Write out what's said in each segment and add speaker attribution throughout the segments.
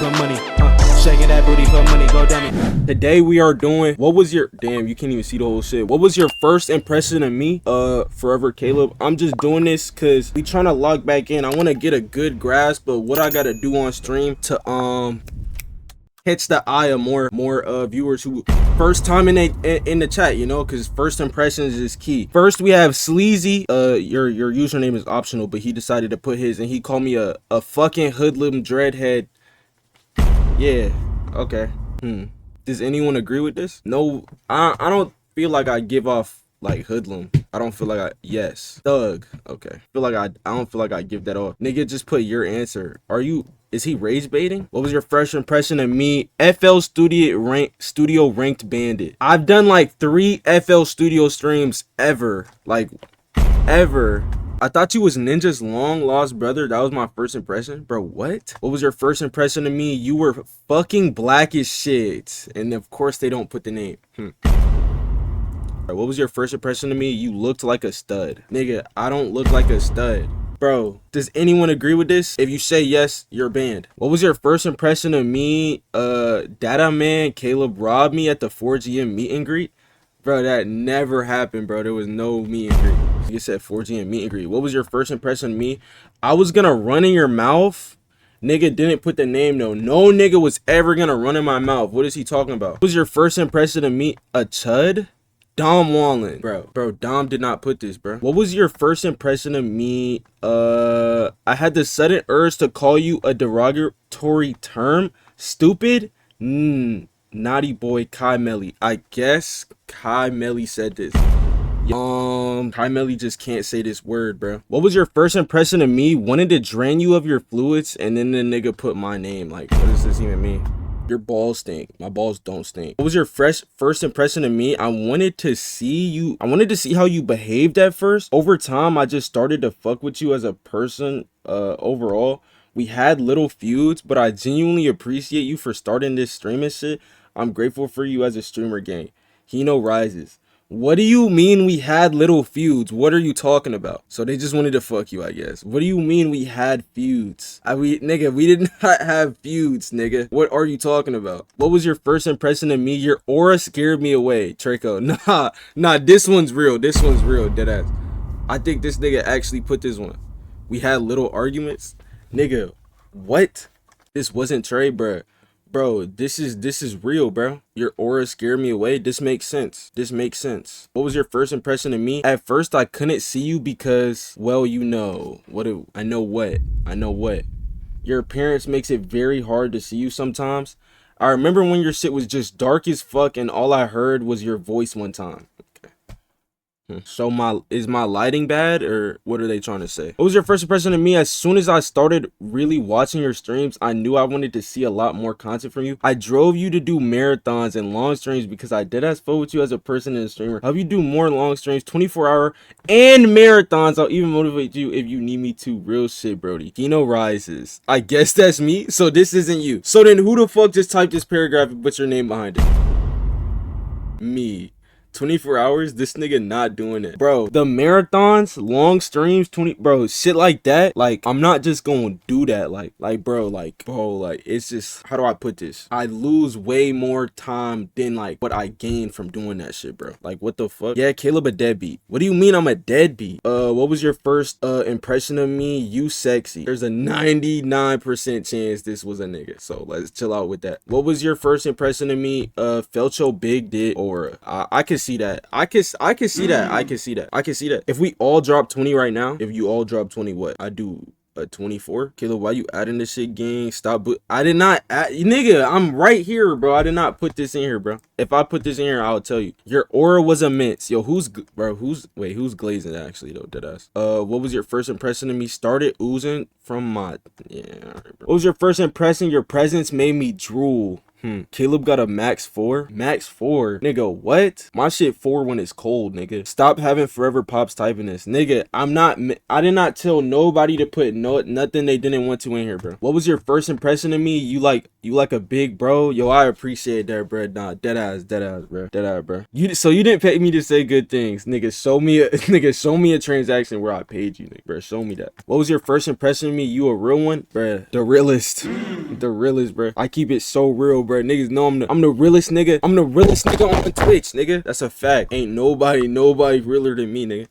Speaker 1: for money. Shaking that booty for money, go dummy. Today we are doing, what was your, damn, you can't even see the whole shit. What was your first impression of me? Forever Caleb. I'm just doing this because we trying to log back in. I want to get a good grasp of what I got to do on stream to, catch the eye of more viewers who first time in the chat, you know, because first impressions is key. First we have Sleazy. Your username is optional, but he decided to put his, and he called me a fucking hoodlum dreadhead. Yeah, okay. Does anyone agree with this? No, I don't feel like I give off like hoodlum. I don't feel like yes. Thug. Okay. I don't feel like I give that off. Nigga, just put your answer. Is he rage baiting? What was your first impression of me? FL Studio ranked bandit. I've done like 3 FL Studio streams ever. Like ever. I thought you was Ninja's long lost brother. That was my first impression. Bro, what? What was your first impression of me? You were fucking black as shit. And of course they don't put the name. What was your first impression of me? You looked like a stud. Nigga, I don't look like a stud. Bro, does anyone agree with this? If you say yes, you're banned. What was your first impression of me? Data man Caleb robbed me at the 4GM meet and greet. Bro, that never happened, bro. There was no meet and greet. You said 4GM meet and greet. What was your first impression of me? I was gonna run in your mouth. Nigga didn't put the name though. No nigga was ever gonna run in my mouth. What is he talking about? What was your first impression of me? A chud? Dom Wallen. Bro, Dom did not put this, bro. What was your first impression of me? I had the sudden urge to call you a derogatory term. Stupid? Naughty boy Kai Melly. I guess Kai Melly said this. Kai Melly just can't say this word, bro. What was your first impression of me? Wanted to drain you of your fluids, and then the nigga put my name. Like, what does this even mean? Your balls stink. My balls don't stink. What was your first impression of me? I wanted to see how you behaved at first. Over time, I just started to fuck with you as a person. Overall, we had little feuds, but I genuinely appreciate you for starting this streaming shit. I'm grateful for you as a streamer, gang. Hino Rises. What do you mean we had little feuds? What are you talking about? So they just wanted to fuck you, I guess. What do you mean we had feuds? Nigga, we did not have feuds, nigga. What are you talking about? What was your first impression of me? Your aura scared me away, Traco. Nah, this one's real. This one's real, deadass. I think this nigga actually put this one. We had little arguments. Nigga, what? This wasn't Trey, bruh. Bro, this is real, bro. Your aura scared me away. This makes sense. What was your first impression of me? At first, I couldn't see you because, well, you know. I know what? Your appearance makes it very hard to see you sometimes. I remember when your shit was just dark as fuck and all I heard was your voice one time. So is my lighting bad, or what are they trying to say? What was your first impression of me? As soon as I started really watching your streams, I knew I wanted to see a lot more content from you. I drove you to do marathons and long streams because I did as full with you as a person and a streamer. Help you do more long streams, 24-hour and marathons. I'll even motivate you if you need me to. Real shit, Brody. Kino Rises. I guess that's me. So this isn't you. So then who the fuck just typed this paragraph and put your name behind it? Me. 24 hours, this nigga not doing it, bro. The marathons, long streams, bro, shit like that. Like, I'm not just gonna do that. Bro, it's just, how do I put this? I lose way more time than like what I gain from doing that shit, bro. Like, what the fuck? Yeah, Caleb a deadbeat. What do you mean I'm a deadbeat? What was your first impression of me? You sexy. There's a 99% chance this was a nigga, so let's chill out with that. What was your first impression of me? Felt your big dick aura. I can see that. I can see that. If we all drop 20 right now, if you all drop 20, what? I do a 24. Caleb, why you adding this shit, gang? Stop. I did not add, nigga. I'm right here, bro. I did not put this in here, bro. If I put this in here, I'll tell you. Your aura was immense. Yo, who's glazing actually though? Deadass. What was your first impression of me? Started oozing from my, yeah. All right, bro. What was your first impression? Your presence made me drool. Caleb got a max 4. Max 4? Nigga, what? My shit 4 when it's cold, nigga. Stop having Forever Pops typing this. Nigga, I did not tell nobody to put nothing they didn't want to in here, bro. What was your first impression of me? You like a big bro? Yo, I appreciate that, bro. Nah, dead ass, bro. Dead ass, bro. So you didn't pay me to say good things. Nigga, show me a transaction where I paid you, nigga, bro. Show me that. What was your first impression of me? You a real one? Bro, the realest. The realest, bro. I keep it so real, bro. Niggas know I'm the realest nigga. I'm the realest nigga on Twitch, nigga. That's a fact. Ain't nobody realer than me, nigga.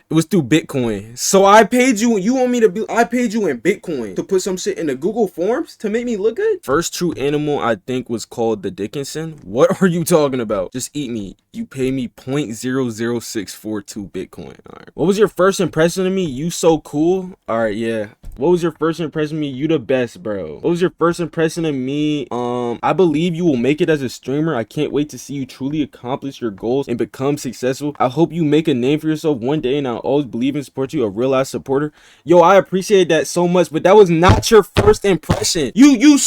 Speaker 1: It was through Bitcoin. So I paid you. You want me to be? I paid you in Bitcoin to put some shit in the Google Forms to make me look good. First true animal I think was called the Dickinson. What are you talking about? Just eat me. You pay me 0.00642 Bitcoin. All right. What was your first impression of me? You so cool. All right, yeah. What was your first impression of me? You the best, bro. What was your first impression of me? I believe you will make it as a streamer. I can't wait to see you truly accomplish your goals and become successful. I hope you make a name for yourself one day, and I'll always believe and support you. A real ass supporter. Yo, I appreciate that so much, but that was not your first impression. You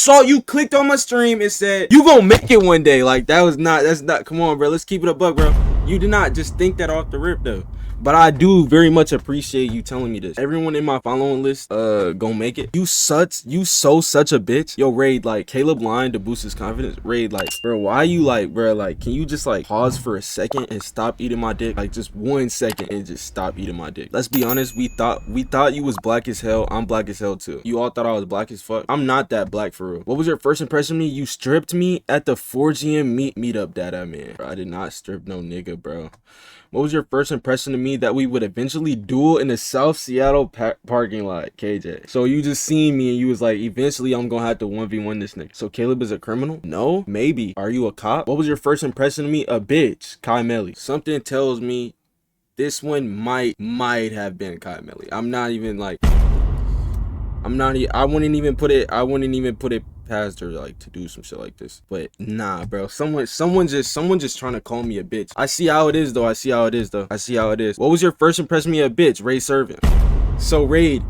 Speaker 1: clicked on my stream and said you gonna make it one day. Like that's not. Come on, bro. Let's keep it a buck, bro. You did not just think that off the rip though. But I do very much appreciate you telling me this. Everyone in my following list, gonna make it. You such a bitch. Yo, Raid, like, Caleb lying to boost his confidence. Raid, like, bro, why you like, bro, like, can you just like pause for a second and stop eating my dick? Like, just 1 second and just stop eating my dick. Let's be honest, we thought you was black as hell. I'm black as hell too. You all thought I was black as fuck. I'm not that black for real. What was your first impression of me? You stripped me at the 4GM meetup, dada man. Bro, I did not strip no nigga, bro. What was your first impression of me? That we would eventually duel in the South Seattle parking lot, KJ. So you just seen me and you was like, eventually I'm gonna have to 1v1 this nigga. So Caleb is a criminal? No, maybe. Are you a cop? What was your first impression of me? A bitch, Kai Melly. Something tells me this one might have been Kai Melly. I wouldn't even put it past her like to do some shit like this, but nah, bro. Someone just trying to call me a bitch. I see how it is though. What was your first impression of me? A bitch, Raid Servant. So Raid,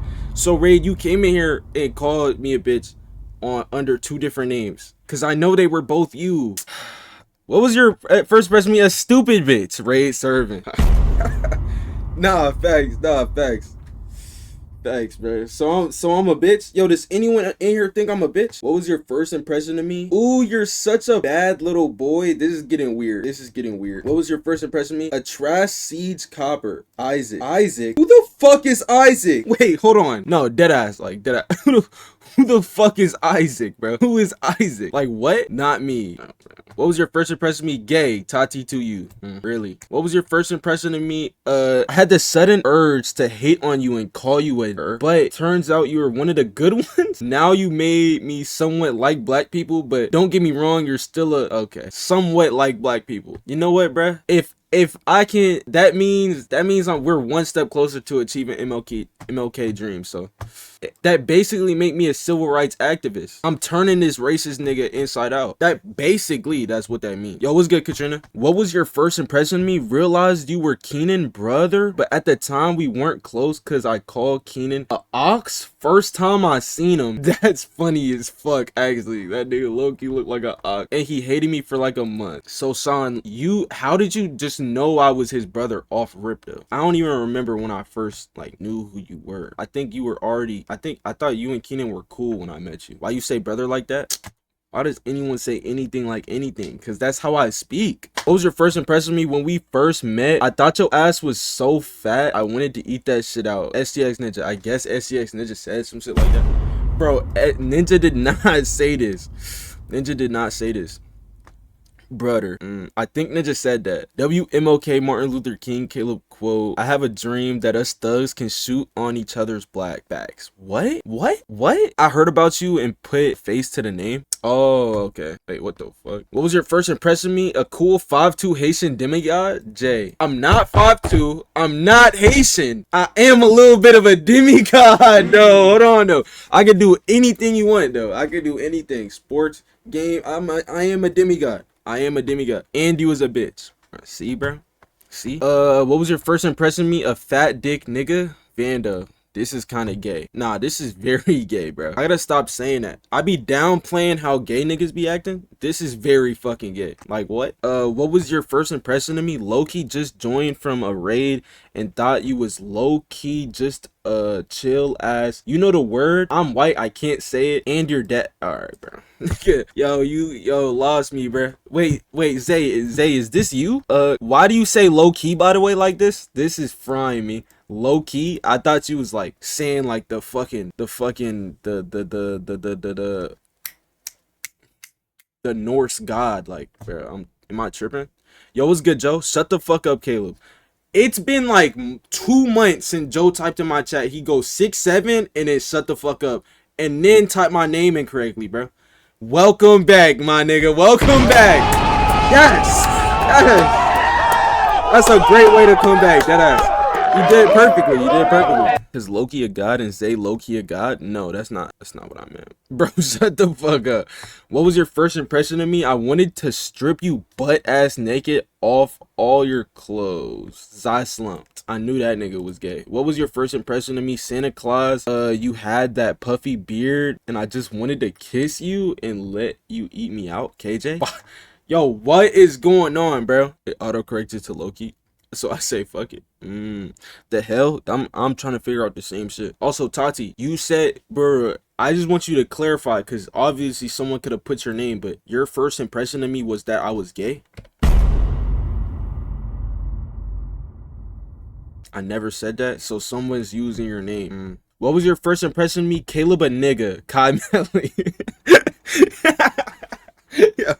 Speaker 1: you came in here and called me a bitch under 2 different names, cause I know they were both you. What was your first impression of me? A stupid bitch, Raid Servant. Nah, facts. Thanks, bro. So I'm a bitch. Yo, does anyone in here think I'm a bitch? What was your first impression of me? Ooh, you're such a bad little boy. This is getting weird. What was your first impression of me? A trash siege copper. Isaac. Who the fuck is Isaac? Wait, hold on. No, deadass. Who the fuck is Isaac, bro? Who is Isaac? Like, what? Not me. What was your first impression of me? Gay. Tati to you. Really? What was your first impression of me? I had the sudden urge to hate on you and call you a her, but turns out you were one of the good ones. Now you made me somewhat like black people, but don't get me wrong, you're still somewhat like black people. You know what, bruh? If I can, that means we're 1 step closer to achieving MLK dreams. So that basically make me a civil rights activist. I'm turning this racist nigga inside out. That's what that means. Yo, what's good, Katrina? What was your first impression of me? Realized you were Keenan brother, but at the time we weren't close because I called Keenan a ox. First time I seen him. That's funny as fuck, actually. That nigga low-key looked like an ox. And he hated me for like a month. So, son, how did you just know I was his brother off rip though? I don't even remember when I first like knew who you were. I think you were already, I thought you and Keenan were cool when I met you. Why you say brother like that? Why does anyone say anything like anything? Because that's how I speak. What was your first impression of me when we first met? I thought your ass was so fat. I wanted to eat that shit out. STX Ninja. I guess STX Ninja said some shit like that. Bro, Ninja did not say this. Ninja did not say this. Brother. I think Ninja said that. WMLK Martin Luther King Caleb quote. I have a dream that us thugs can shoot on each other's black backs. What? I heard about you and put face to the name. Oh, okay. Wait, what the fuck? What was your first impression of me? A cool 5'2" Haitian demigod? Jay. I'm not 5'2". I'm not Haitian. I am a little bit of a demigod, though. Hold on, though. I can do anything you want, though. I can do anything. Sports, game. I am a demigod. And you was a bitch. See, bro? See? What was your first impression of me? A fat dick nigga? Vanda. This is kind of gay. Nah, this is very gay, bro. I gotta stop saying that. I be downplaying how gay niggas be acting. This is very fucking gay. Like, what? What was your first impression of me? Low-key just joined from a raid and thought you was low-key just chill ass. You know the word? I'm white, I can't say it. And you're dead. Alright, bro. Yo, lost me, bro. Wait, Zay, is this you? Why do you say low-key, by the way, like this? This is frying me. Low key, I thought you was like saying like the Norse god. Like, bro, am I tripping? Yo, what's good, Joe? Shut the fuck up, Caleb. It's been like 2 months since Joe typed in my chat. He goes 6'7" and then shut the fuck up, and then type my name incorrectly, bro. Welcome back, my nigga. Welcome back. Yes. That's a great way to come back. That ass. You did perfectly. You did perfectly. Is Loki a god and Zay Loki a god? No, that's not what I meant. Bro, shut the fuck up. What was your first impression of me? I wanted to strip you butt ass naked off all your clothes. Zai slumped. I knew that nigga was gay. What was your first impression of me? Santa Claus. You had that puffy beard and I just wanted to kiss you and let you eat me out. KJ? Yo, what is going on, bro? It auto-corrected to Loki. So I say fuck it. The hell? I'm trying to figure out the same shit. Also, Tati, you said, bro, I just want you to clarify, because obviously someone could have put your name, but your first impression of me was that I was gay. I never said that, so someone's using your name. What was your first impression of me? Caleb a nigga. Kai Melly. Yo,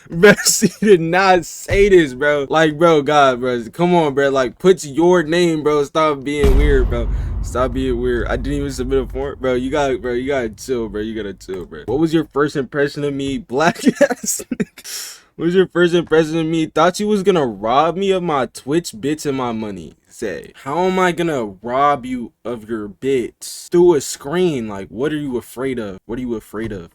Speaker 1: bro, she did not say this, bro. Like, bro, God, bro, come on, bro. Like, put your name, bro. Stop being weird, bro. Stop being weird. I didn't even submit a form, bro. You gotta chill, bro. You gotta chill, bro. What was your first impression of me? Black ass. What was your first impression of me? Thought you was gonna rob me of my Twitch bits and my money. Say, how am I gonna rob you of your bits? Through a screen. Like, what are you afraid of? What are you afraid of?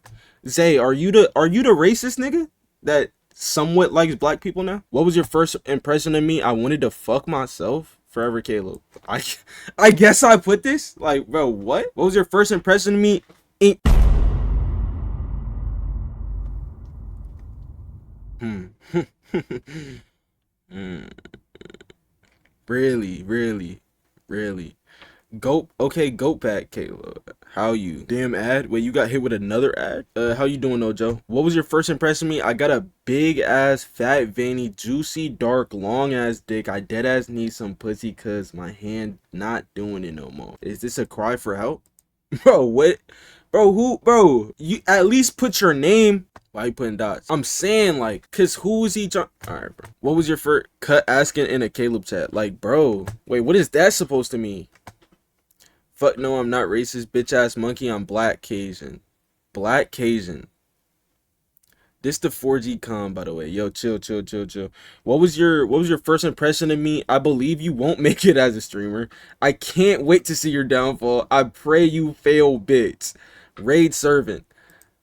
Speaker 1: Zay, are you the racist nigga that somewhat likes black people now? What was your first impression of me? I wanted to fuck myself. Forever Caleb. I guess I put this? Like, bro, what? What was your first impression of me? Really. Goat, okay, goat back, Caleb. How you? Damn ad. Wait, you got hit with another ad? How you doing, though, Joe? What was your first impression of me? I got a big ass, fat, veiny, juicy, dark, long ass dick. I dead ass need some pussy cause my hand not doing it no more. Is this a cry for help? Bro, what? Bro, who? Bro, you at least put your name. Why you putting dots? I'm saying, like, cause who is he trying? Alright, bro. What was your first cut asking in a Caleb chat? Like, bro, wait, what is that supposed to mean? Fuck no, I'm not racist, bitch ass monkey. I'm black Cajun. Black Cajun. This the 4G con, by the way. Yo, chill. What was your first impression of me? I believe you won't make it as a streamer. I can't wait to see your downfall. I pray you fail, bitch. Raid servant.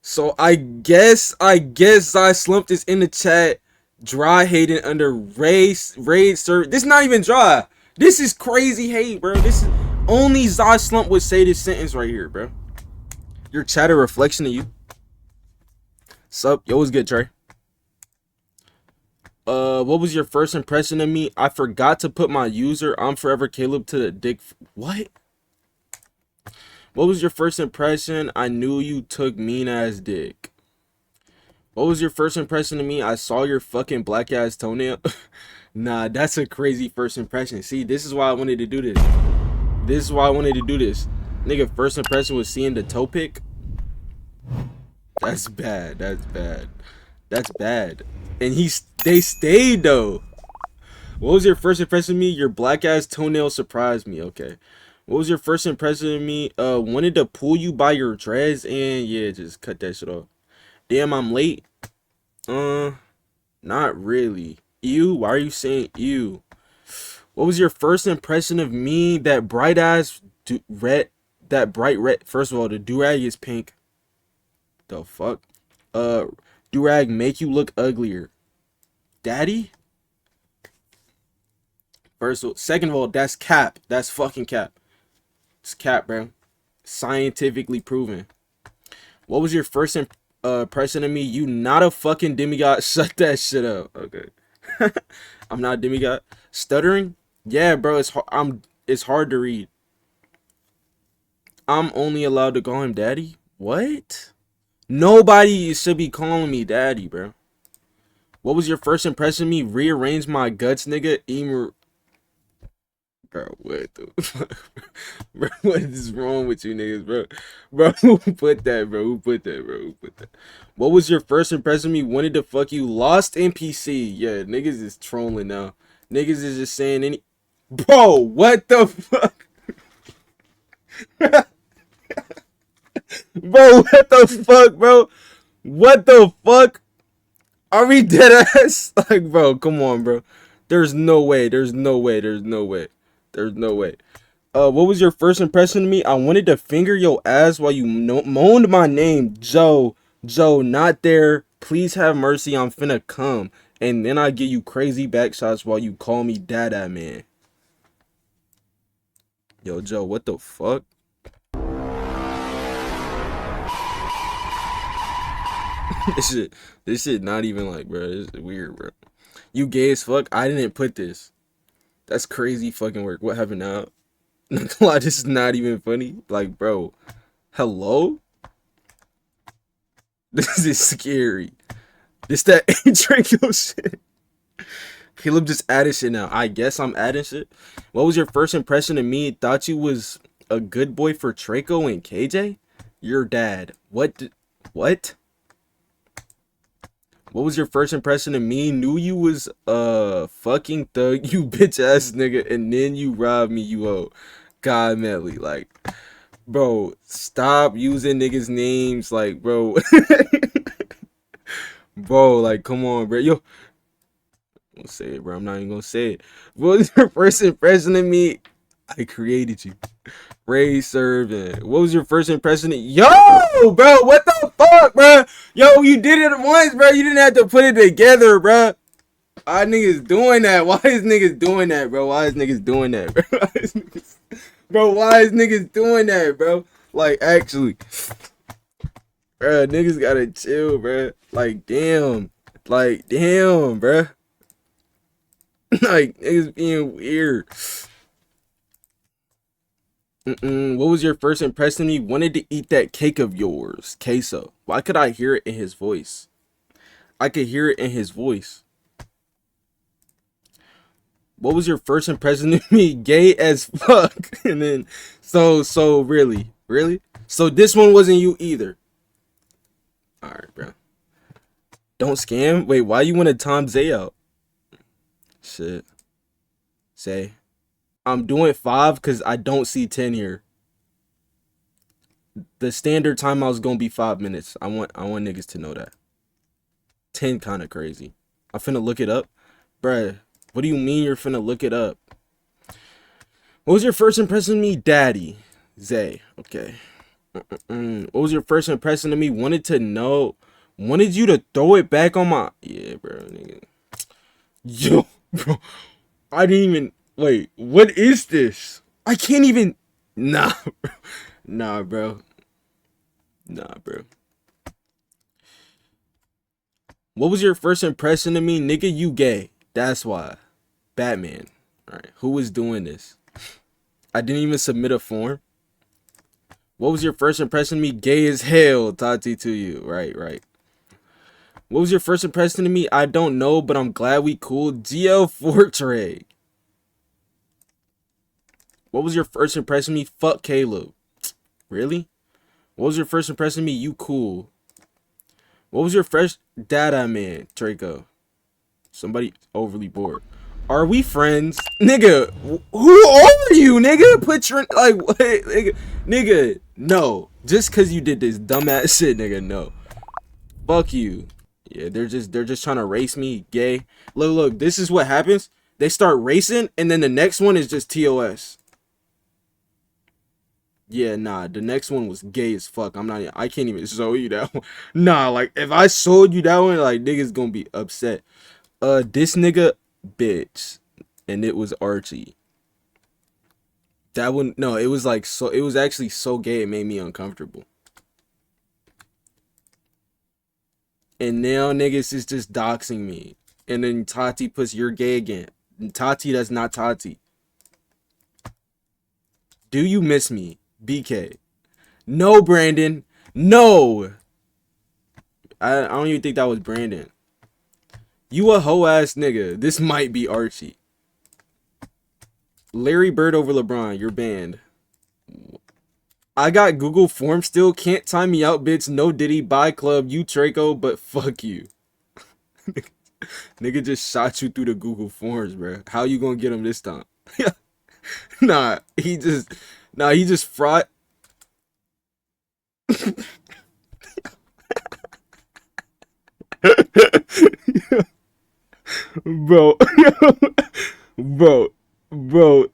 Speaker 1: So I guess I slumped this in the chat. Dry hating under raid servant. This is not even dry. This is crazy hate, bro. This is only Zai Slump would say this sentence right here, bro. Your chat a reflection of you. Sup? Yo, what's good, Trey? What was your first impression of me? I forgot to put my user. I'm forever Caleb to the dick. What? What was your first impression? I knew you took mean ass dick. What was your first impression of me? I saw your fucking black ass toenail. Nah, that's a crazy first impression. See, this is why I wanted to do this. Nigga, first impression was seeing the toe pick. That's bad. And they stayed though. What was your first impression of me? Your black ass toenail surprised me. Okay. What was your first impression of me? Wanted to pull you by your dreads and yeah, just cut that shit off. Damn, I'm late. Not really. Ew, why are you saying ew? What was your first impression of me? That bright ass red, that bright red. First of all, the do-rag is pink. The fuck? Do-rag make you look uglier. Daddy? Second of all, that's cap. That's fucking cap. It's cap, bro. Scientifically proven. What was your first impression of me? You not a fucking demigod. Shut that shit up. Okay. I'm not a demigod. Stuttering? Yeah, bro. It's hard to read. I'm only allowed to call him daddy? What? Nobody should be calling me daddy, bro. What was your first impression of me? Rearrange my guts, nigga. Bro, what the fuck? Bro, what is wrong with you niggas, bro? Bro, who put that, bro? Who put that, bro? Who put that? What was your first impression of me? Wanted to fuck you. Lost NPC. Yeah, niggas is trolling now. Niggas is just saying any... Bro, what the fuck? Bro, what the fuck, bro? What the fuck? Are we dead ass? Like, bro, come on, bro. There's no way. There's no way. There's no way. There's no way. What was your first impression of me? I wanted to finger your ass while you moaned my name. Joe, not there. Please have mercy. I'm finna come. And then I give you crazy back shots while you call me Dada, man. Yo, Joe, what the fuck? This shit not even like, bro. This is weird, bro. You gay as fuck. I didn't put this. That's crazy fucking work. What happened now? Not gonna lie, this is not even funny. Like, bro, hello? This is scary. This that Draco shit. Caleb just added shit now. I guess I'm adding shit. What was your first impression of me? Thought you was a good boy for Draco and KJ? Your dad. What? What? What was your first impression of me? Knew you was a fucking thug, you bitch ass nigga, and then you robbed me, you hoe. God, Melly, like, bro, stop using niggas' names, like, bro. Bro, like, come on, bro. Yo, I'm gonna say it, bro. I'm not even gonna say it. What was your first impression of me? I created you. Ray Servant. What was your first impression of... Yo, bro, what the fuck, bro? Yo, you did it once, bro. You didn't have to put it together, bro. Why niggas doing that? Why is niggas doing that, bro? Why is niggas doing that, bro? Why is niggas doing that, bro? Like, actually, bro, niggas gotta chill, bro. Like, damn. Like, damn, bro. Like, niggas being weird. What was your first impression of me? Wanted to eat that cake of yours. Queso. Why could I hear it in his voice? I could hear it in his voice. What was your first impression of me? Gay as fuck. And then, so really? So this one wasn't you either. Alright, bro. Don't scam? Wait, why you want to Tom Zay out? Shit. Say. I'm doing 5 because I don't see 10 here. The standard timeout is gonna be 5 minutes. I want niggas to know that. 10 kind of crazy. I'm finna look it up. Bruh, what do you mean you're finna look it up? What was your first impression of me? Daddy. Zay. Okay. What was your first impression of me? Wanted you to throw it back on my... Yeah, bro, nigga. Yo, bro. I didn't even... Wait, what is this? I can't even... Nah, bro. Nah, bro. What was your first impression of me? Nigga, you gay. That's why. Batman. Alright, who was doing this? I didn't even submit a form. What was your first impression of me? Gay as hell, Tati to you. Right. What was your first impression of me? I don't know, but I'm glad we cool. GL Fortray. What was your first impression of me? Fuck Caleb. Really? What was your first impression of me? You cool. What was your first... Dada man, Draco. Somebody overly bored. Are we friends? Nigga, who are you, nigga? Put your... Like, what? Nigga, no. Just because you did this dumbass shit, nigga, no. Fuck you. Yeah, they're just trying to race me, gay. Look, this is what happens. They start racing, and then the next one is just TOS. Yeah, nah, the next one was gay as fuck. I can't even show you that one. Nah, like, if I showed you that one, like, niggas gonna be upset. This nigga, bitch. And it was Archie. That one, no, it was like so. It was actually so gay. It made me uncomfortable. And now niggas is just doxing me. And then Tati puts you're gay again. And Tati, that's not Tati. Do you miss me? BK. No, Brandon. No. I don't even think that was Brandon. You a hoe ass nigga. This might be Archie. Larry Bird over LeBron. You're banned. I got Google Forms still. Can't time me out, bitch. No Diddy. Bye, club. You Traco, but fuck you. Nigga just shot you through the Google Forms, bro. How you gonna get him this time? Nah, he just fraud. Bro, bro, bro,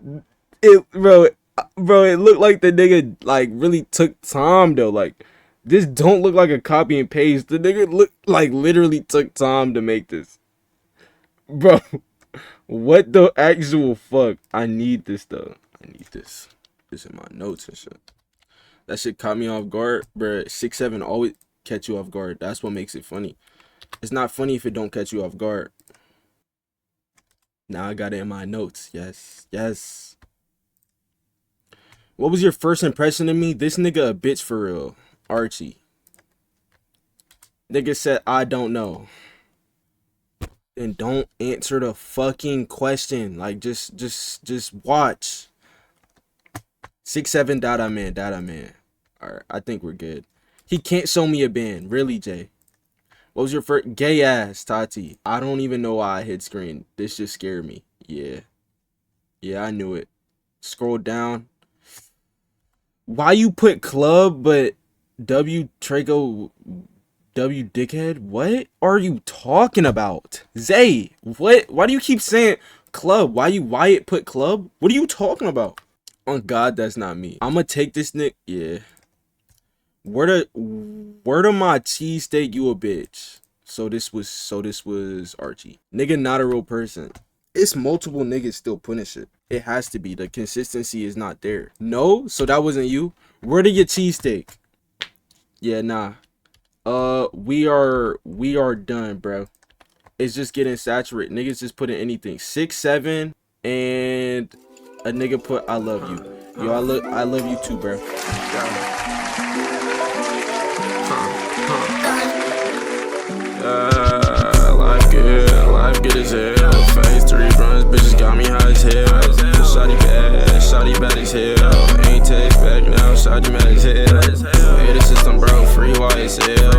Speaker 1: it looked like the nigga like really took time though. Like, this don't look like a copy and paste. The nigga looked like literally took time to make this. Bro, what the actual fuck? I need this though. I need this. This in my notes and shit. That shit caught me off guard, bro. 6'7" always catch you off guard. That's what makes it funny. It's not funny if it don't catch you off guard. Now I got it in my notes. Yes, yes. What was your first impression of me? This nigga a bitch for real. Archie. Nigga said, I don't know. And don't answer the fucking question. Like, just watch. 6'7" dada man. Alright, I think we're good. He can't show me a band. Really, Jay? What was your first? Gay ass, Tati. I don't even know why I hit screen. This just scared me. Yeah. Yeah, I knew it. Scroll down. Why you put club but W Traco W dickhead? What are you talking about? Zay, what? Why do you keep saying club? Why it put club? What are you talking about? On God, that's not me. I'ma take this Nick. Yeah. Word of my cheesesteak, you a bitch. So this was Archie. Nigga not a real person. It's multiple niggas still putting shit. It has to be. The consistency is not there. No? So that wasn't you? Where did your cheesesteak? Yeah, nah. We are done, bro. It's just getting saturated. Niggas just putting anything. 6'7" and a nigga put I love you. Yo, I love you too, bro. Life good as hell. Phase 3 runs, bitches got me high as hell. Shawty bad as hell. Ain't text back now, shawty mad as hell. Hey, the system broke, free YSL.